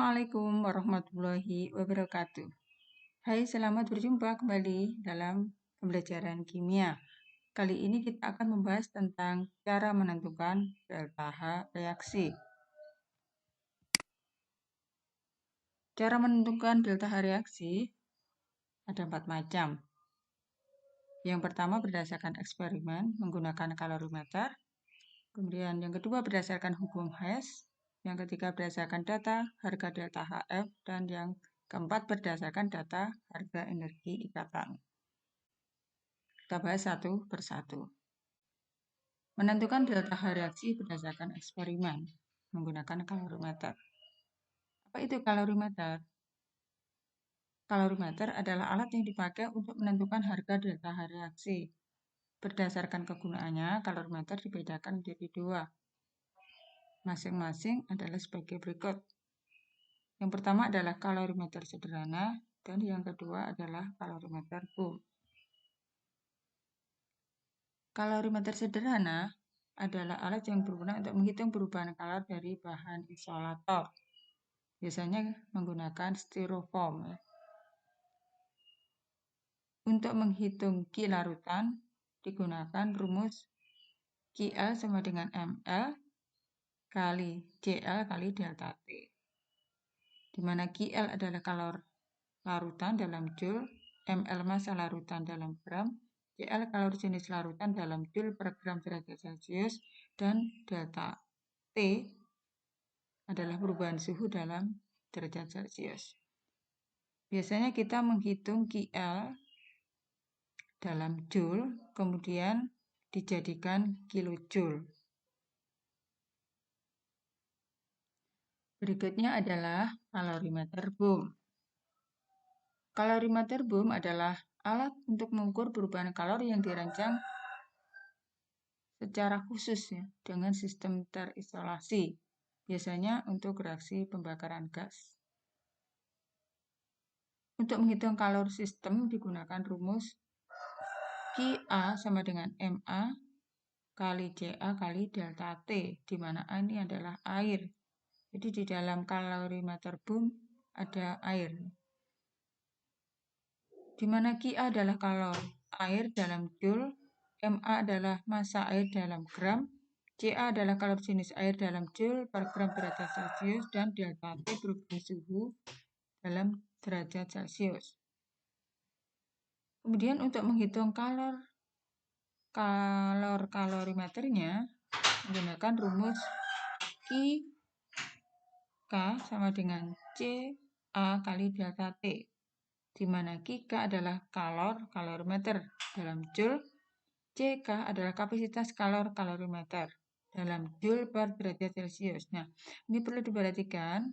Assalamualaikum warahmatullahi wabarakatuh. Hai, selamat berjumpa kembali dalam pembelajaran kimia. Kali ini kita akan membahas tentang cara menentukan delta H reaksi. Cara menentukan delta H reaksi ada 4 macam. Yang pertama berdasarkan eksperimen menggunakan kalorimeter. Kemudian yang kedua berdasarkan hukum Hess. Yang ketiga berdasarkan data harga delta HF. Dan yang keempat berdasarkan data harga energi ikatan. Kita bahas satu persatu. Menentukan delta H reaksi berdasarkan eksperimen menggunakan kalorimeter. Apa itu kalorimeter? Kalorimeter adalah alat yang dipakai untuk menentukan harga delta H reaksi. Berdasarkan kegunaannya, kalorimeter dibedakan menjadi 2. Masing-masing adalah sebagai berikut. Yang pertama adalah kalorimeter sederhana dan yang kedua adalah kalorimeter boom. Kalorimeter sederhana adalah alat yang berguna untuk menghitung perubahan kalor dari bahan isolator. Biasanya menggunakan styrofoam. Untuk menghitung Q larutan digunakan rumus QL sama dengan ml kali CL kali delta T. Di mana QL adalah kalor larutan dalam joule, ml massa larutan dalam gram, CL kalor jenis larutan dalam joule per gram derajat Celcius, dan delta T adalah perubahan suhu dalam derajat Celcius. Biasanya kita menghitung QL dalam joule, kemudian dijadikan kilojoule. Berikutnya adalah kalorimeter boom. Kalorimeter boom adalah alat untuk mengukur perubahan kalor yang dirancang secara khusus ya, dengan sistem terisolasi, biasanya untuk reaksi pembakaran gas. Untuk menghitung kalor sistem digunakan rumus QA sama dengan MA kali CA kali delta T, di mana A ini adalah air. Jadi di dalam kalorimeter boom ada air. Di mana QA adalah kalor air dalam joule, MA adalah massa air dalam gram, CA adalah kalor jenis air dalam joule per gram derajat Celcius, dan delta T perubahan suhu dalam derajat Celcius. Kemudian untuk menghitung kalorimeternya menggunakan rumus K sama dengan CA kali delta T, di mana K adalah kalorimeter dalam joule, CK adalah kapasitas kalorimeter dalam joule per derajat Celcius. Nah, ini perlu diperhatikan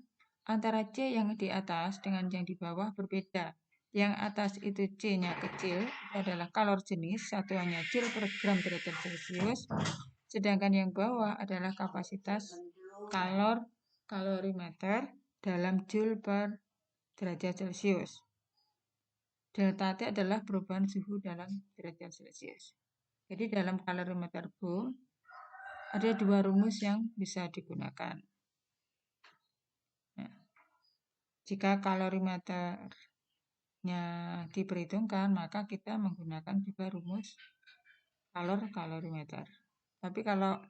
antara C yang di atas dengan yang di bawah berbeda. Yang atas itu C-nya kecil, itu adalah kalor jenis, satuannya joule per gram derajat Celcius. Sedangkan yang bawah adalah kapasitas kalorimeter dalam joule per derajat Celcius. Delta T adalah perubahan suhu dalam derajat Celcius. Jadi dalam kalorimeter boom ada 2 rumus yang bisa digunakan. Nah, jika kalorimeternya diperhitungkan, maka kita menggunakan juga rumus kalorimeter. Tapi kalau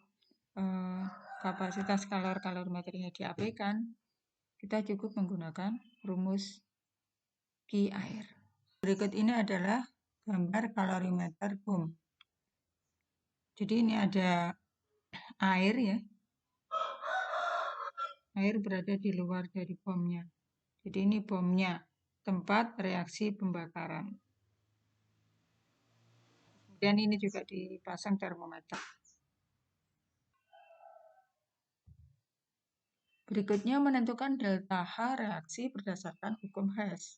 kapasitas kalorimeternya diabaikan, kita cukup menggunakan rumus Q air. Berikut ini adalah gambar kalorimeter boom. Jadi ini ada air ya. Air berada di luar dari bomnya. Jadi ini bomnya, tempat reaksi pembakaran. Dan ini juga dipasang termometer. Berikutnya menentukan delta H reaksi berdasarkan hukum Hess.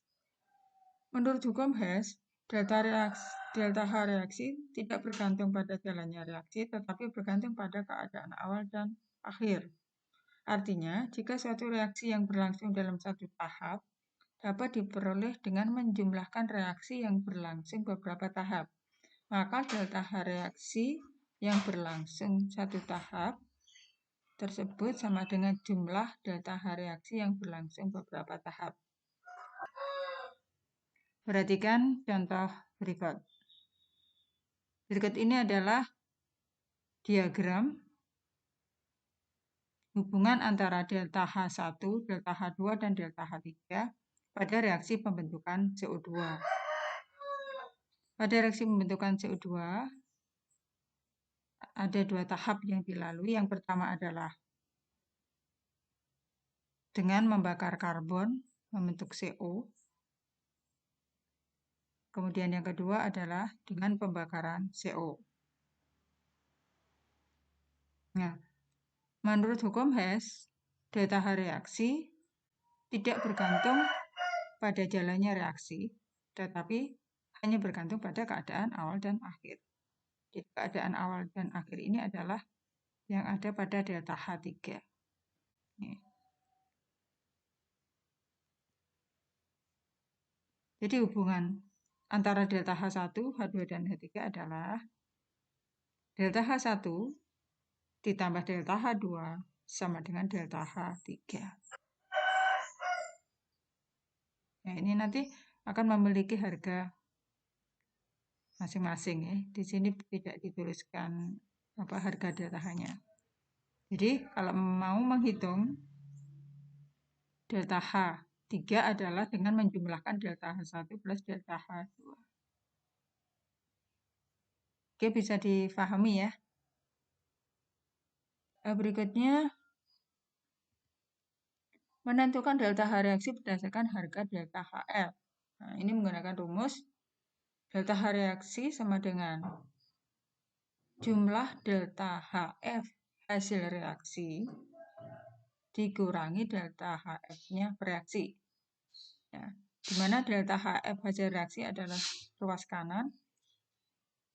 Menurut hukum Hess, delta H reaksi tidak bergantung pada jalannya reaksi, tetapi bergantung pada keadaan awal dan akhir. Artinya, jika suatu reaksi yang berlangsung dalam satu tahap dapat diperoleh dengan menjumlahkan reaksi yang berlangsung beberapa tahap, maka delta H reaksi yang berlangsung satu tahap tersebut sama dengan jumlah delta H reaksi yang berlangsung beberapa tahap. Perhatikan contoh berikut. Berikut ini adalah diagram hubungan antara delta H1, delta H2, dan delta H3 pada reaksi pembentukan CO2. Pada reaksi pembentukan CO2, ada 2 tahap yang dilalui. Yang pertama adalah dengan membakar karbon membentuk CO. Kemudian yang kedua adalah dengan pembakaran CO. Nah, menurut hukum Hess, delta H reaksi tidak bergantung pada jalannya reaksi, tetapi hanya bergantung pada keadaan awal dan akhir. Jadi, keadaan awal dan akhir ini adalah yang ada pada delta H3. Nih. Jadi hubungan antara delta H1, H2, dan H3 adalah delta H1 ditambah delta H2 sama dengan delta H3. Nah, ini nanti akan memiliki harga masing-masing ya. Di sini tidak dituliskan harga delta H-nya. Jadi kalau mau menghitung delta H3 adalah dengan menjumlahkan delta H1 plus delta H2. Oke, bisa difahami ya. Berikutnya, menentukan delta H reaksi berdasarkan harga delta HF. Nah, ini menggunakan rumus delta H reaksi sama dengan jumlah delta HF hasil reaksi dikurangi delta HF-nya reaksi. Ya, di mana delta HF hasil reaksi adalah ruas kanan,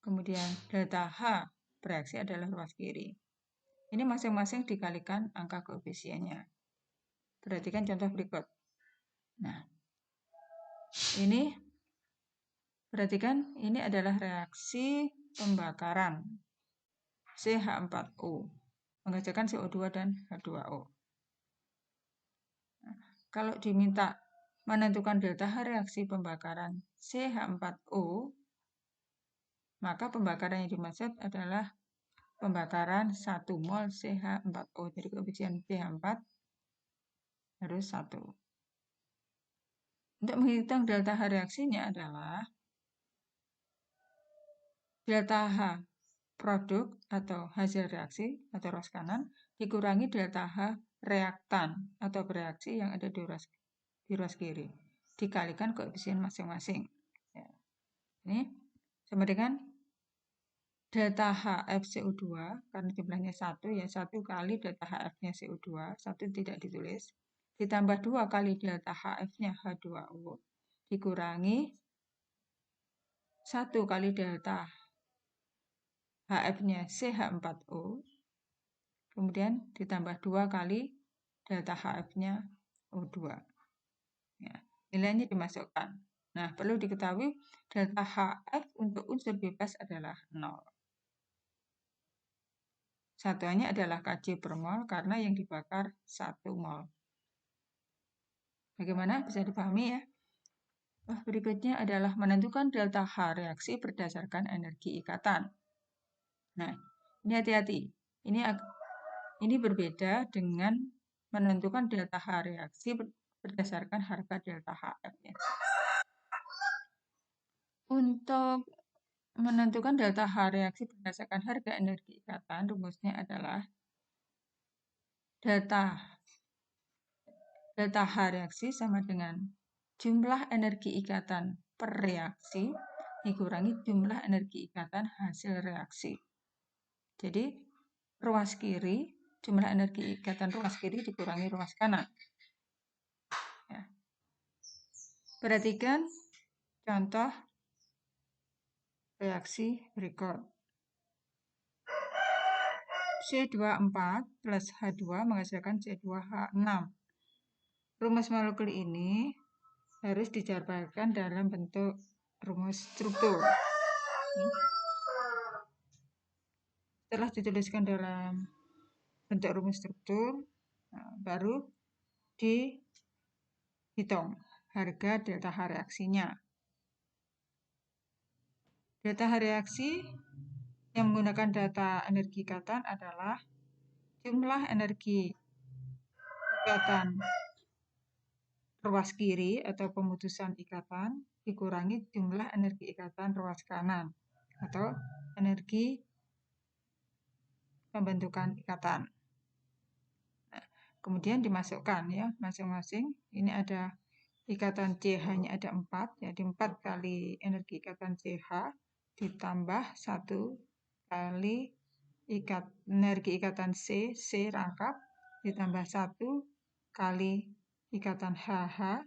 kemudian delta H reaksi adalah ruas kiri. Ini masing-masing dikalikan angka koefisiennya. Perhatikan contoh berikut. Nah, ini perhatikan ini adalah reaksi pembakaran CH4O menghasilkan CO2 dan H2O. Nah, kalau diminta menentukan delta H reaksi pembakaran CH4O, maka pembakaran yang dimaksud adalah pembakaran 1 mol CH4O. Jadi koefisien CH4 harus 1. Untuk menghitung delta H reaksinya adalah delta H produk atau hasil reaksi atau ruas kanan dikurangi delta H reaktan atau bereaksi yang ada di ruas kiri dikalikan koefisien masing-masing. Ya. Ini sama dengan delta HF CO2 karena jumlahnya 1 ya, 1 kali delta HF-nya CO2, 1 tidak ditulis, ditambah 2 kali delta HF-nya H2O dikurangi 1 kali delta HF-nya CH4O, kemudian ditambah 2 kali delta HF-nya O2. Ya, nilainya dimasukkan. Nah, perlu diketahui delta HF untuk unsur bebas adalah 0. Satuannya adalah Kj per mol karena yang dibakar 1 mol. Bagaimana? Bisa dipahami ya? Berikutnya adalah menentukan delta H reaksi berdasarkan energi ikatan. Nah, ini hati-hati. Ini berbeda dengan menentukan delta H reaksi berdasarkan harga delta HF. Ya. Untuk menentukan delta H reaksi berdasarkan harga energi ikatan, rumusnya adalah delta H reaksi sama dengan jumlah energi ikatan per reaksi dikurangi jumlah energi ikatan hasil reaksi. Jadi, ruas kiri, jumlah energi ikatan ruas kiri dikurangi ruas kanan. Ya. Perhatikan contoh reaksi berikut. C24 plus H2 menghasilkan C2H6. Rumus molekul ini harus dijabarkan dalam bentuk rumus struktur. Setelah dituliskan dalam bentuk rumus struktur, baru dihitung harga delta H reaksinya. Delta H reaksi yang menggunakan data energi ikatan adalah jumlah energi ikatan ruas kiri atau pemutusan ikatan dikurangi jumlah energi ikatan ruas kanan atau energi pembentukan ikatan. Nah, kemudian dimasukkan ya masing-masing. Ini ada ikatan CH-nya ada 4, jadi 4 kali energi ikatan CH ditambah 1 kali energi ikatan C rangkap ditambah 1 kali ikatan HH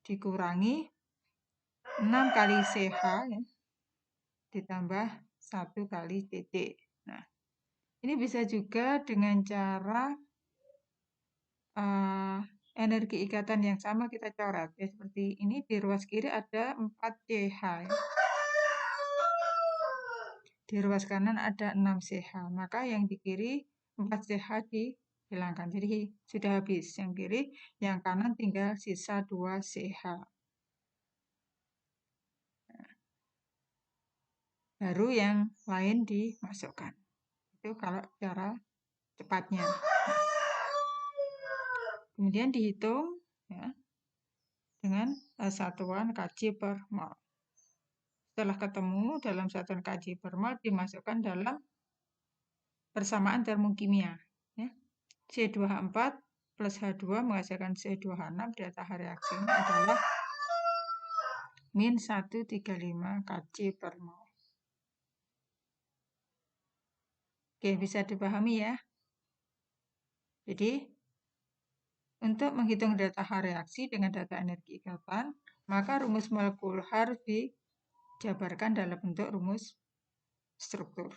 dikurangi 6 kali CH ya, ditambah 1 kali CC. Nah, ini bisa juga dengan cara energi ikatan yang sama kita coret ya, seperti ini. Di ruas kiri ada 4 CH ya. Di ruas kanan ada 6 CH, maka yang di kiri 4 CH dihilangkan, jadi sudah habis yang kiri, yang kanan tinggal sisa 2 CH. Baru yang lain dimasukkan. Itu kalau cara cepatnya. Kemudian dihitung ya, dengan satuan kg per mol. Setelah ketemu dalam satuan kg per mol, dimasukkan dalam persamaan termokimia. Ya. C2H4 plus H2 menghasilkan C2H6, delta H reaksinya adalah min 135 kg per mol. Oke, bisa dipahami ya. Jadi, untuk menghitung delta H reaksi dengan data energi ikatan, maka rumus molekul harus dijabarkan dalam bentuk rumus struktur.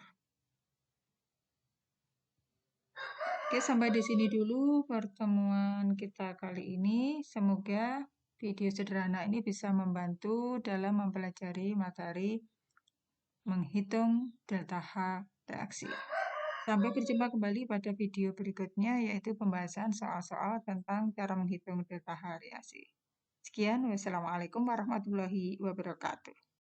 Oke, sampai di sini dulu pertemuan kita kali ini. Semoga video sederhana ini bisa membantu dalam mempelajari materi menghitung delta H reaksi. Sampai berjumpa kembali pada video berikutnya, yaitu pembahasan soal-soal tentang cara menghitung delta H reaksi. Sekian, wassalamualaikum warahmatullahi wabarakatuh.